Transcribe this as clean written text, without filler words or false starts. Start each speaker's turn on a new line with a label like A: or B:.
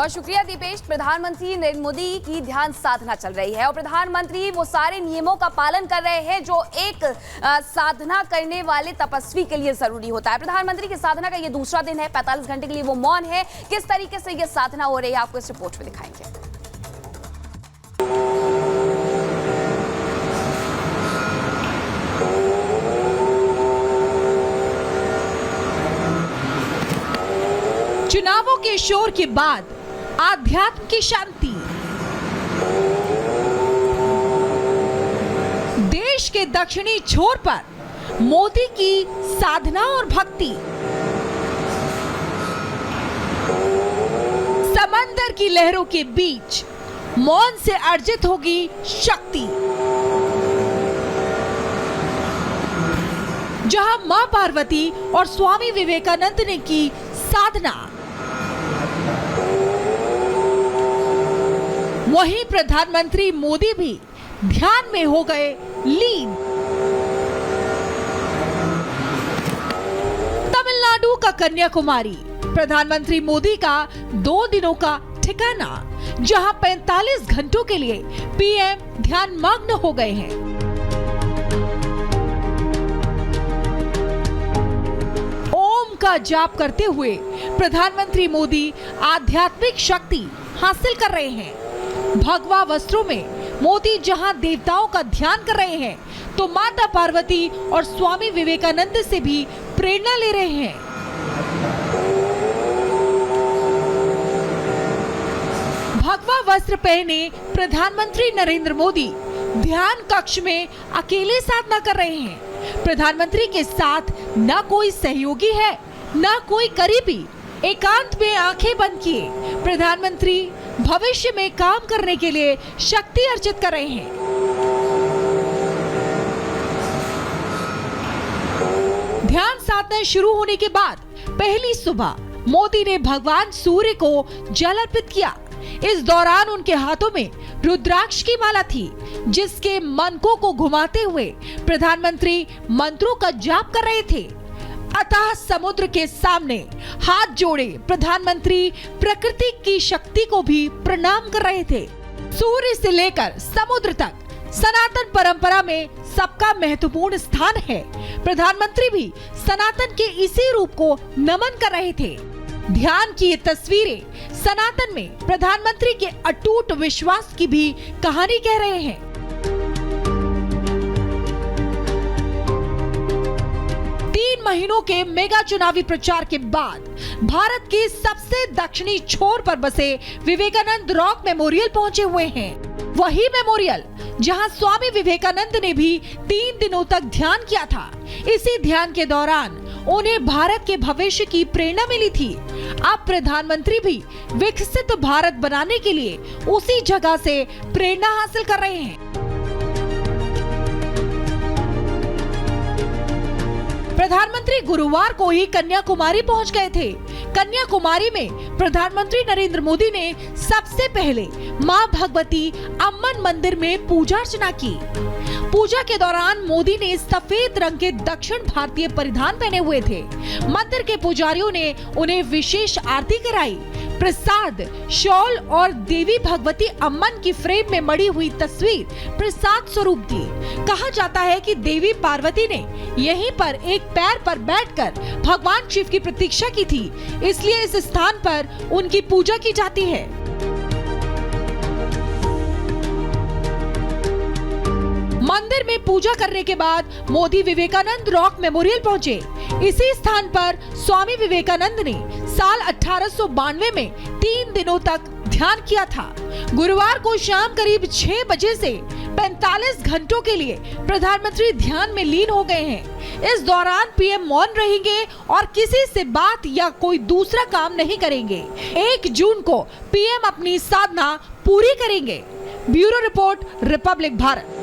A: बहुत शुक्रिया दीपेश। प्रधानमंत्री नरेंद्र मोदी की ध्यान साधना चल रही है और प्रधानमंत्री वो सारे नियमों का पालन कर रहे हैं जो एक साधना करने वाले तपस्वी के लिए जरूरी होता है। प्रधानमंत्री की साधना का ये दूसरा दिन है, 45 घंटे के लिए वो मौन है। किस तरीके से ये साधना हो रही है आपको इस रिपोर्ट में दिखाएंगे।
B: चुनावों के शोर के बाद आध्यात्म की शांति। देश के दक्षिणी छोर पर मोदी की साधना और भक्ति। समंदर की लहरों के बीच मौन से अर्जित होगी शक्ति। जहां मां पार्वती और स्वामी विवेकानंद ने की साधना, वहीं प्रधानमंत्री मोदी भी ध्यान में हो गए लीन। तमिलनाडु का कन्याकुमारी प्रधानमंत्री मोदी का 2 दिनों का ठिकाना, जहां 45 घंटों के लिए पीएम ध्यान मग्न हो गए हैं। ओम का जाप करते हुए प्रधानमंत्री मोदी आध्यात्मिक शक्ति हासिल कर रहे हैं। भगवा वस्त्रों में मोदी जहां देवताओं का ध्यान कर रहे हैं, तो माता पार्वती और स्वामी विवेकानंद से भी प्रेरणा ले रहे हैं। भगवा वस्त्र पहने प्रधानमंत्री नरेंद्र मोदी ध्यान कक्ष में अकेले साधना कर रहे हैं। प्रधानमंत्री के साथ न कोई सहयोगी है, न कोई करीबी। एकांत में आंखें बंद किए प्रधानमंत्री भविष्य में काम करने के लिए शक्ति अर्जित कर रहे हैं। ध्यान साधना शुरू होने के बाद पहली सुबह मोदी ने भगवान सूर्य को जल अर्पित किया। इस दौरान उनके हाथों में रुद्राक्ष की माला थी, जिसके मनकों को घुमाते हुए प्रधानमंत्री मंत्रों का जाप कर रहे थे। अतः समुद्र के सामने हाथ जोड़े प्रधानमंत्री प्रकृति की शक्ति को भी प्रणाम कर रहे थे। सूर्य से लेकर समुद्र तक सनातन परंपरा में सबका महत्वपूर्ण स्थान है। प्रधानमंत्री भी सनातन के इसी रूप को नमन कर रहे थे। ध्यान की ये तस्वीरें सनातन में प्रधानमंत्री के अटूट विश्वास की भी कहानी कह रहे हैं। महीनों के मेगा चुनावी प्रचार के बाद भारत के सबसे दक्षिणी छोर पर बसे विवेकानंद रॉक मेमोरियल पहुंचे हुए हैं। वही मेमोरियल जहां स्वामी विवेकानंद ने भी 3 दिनों तक ध्यान किया था। इसी ध्यान के दौरान उन्हें भारत के भविष्य की प्रेरणा मिली थी। अब प्रधानमंत्री भी विकसित भारत बनाने के लिए उसी जगह से प्रेरणा हासिल कर रहे हैं। प्रधानमंत्री गुरुवार को ही कन्याकुमारी पहुंच गए थे। कन्याकुमारी में प्रधानमंत्री नरेंद्र मोदी ने सबसे पहले मां भगवती अम्मन मंदिर में पूजा अर्चना की। पूजा के दौरान मोदी ने सफेद रंग के दक्षिण भारतीय परिधान पहने हुए थे। मंदिर के पुजारियों ने उन्हें विशेष आरती कराई। प्रसाद, शॉल और देवी भगवती अम्मन की फ्रेम में मड़ी हुई तस्वीर प्रसाद स्वरूप दी। कहा जाता है कि देवी पार्वती ने यहीं पर एक पैर पर बैठकर भगवान शिव की प्रतीक्षा की थी, इसलिए इस स्थान पर उनकी पूजा की जाती है। मंदिर में पूजा करने के बाद मोदी विवेकानंद रॉक मेमोरियल पहुंचे। इसी स्थान पर स्वामी विवेकानंद ने साल 1892 में 3 दिनों तक ध्यान किया था। गुरुवार को शाम करीब 6 बजे से 45 घंटों के लिए प्रधानमंत्री ध्यान में लीन हो गए हैं। इस दौरान पीएम मौन रहेंगे और किसी से बात या कोई दूसरा काम नहीं करेंगे। 1 जून को पीएम अपनी साधना पूरी करेंगे। Bureau report, Republic Bharat.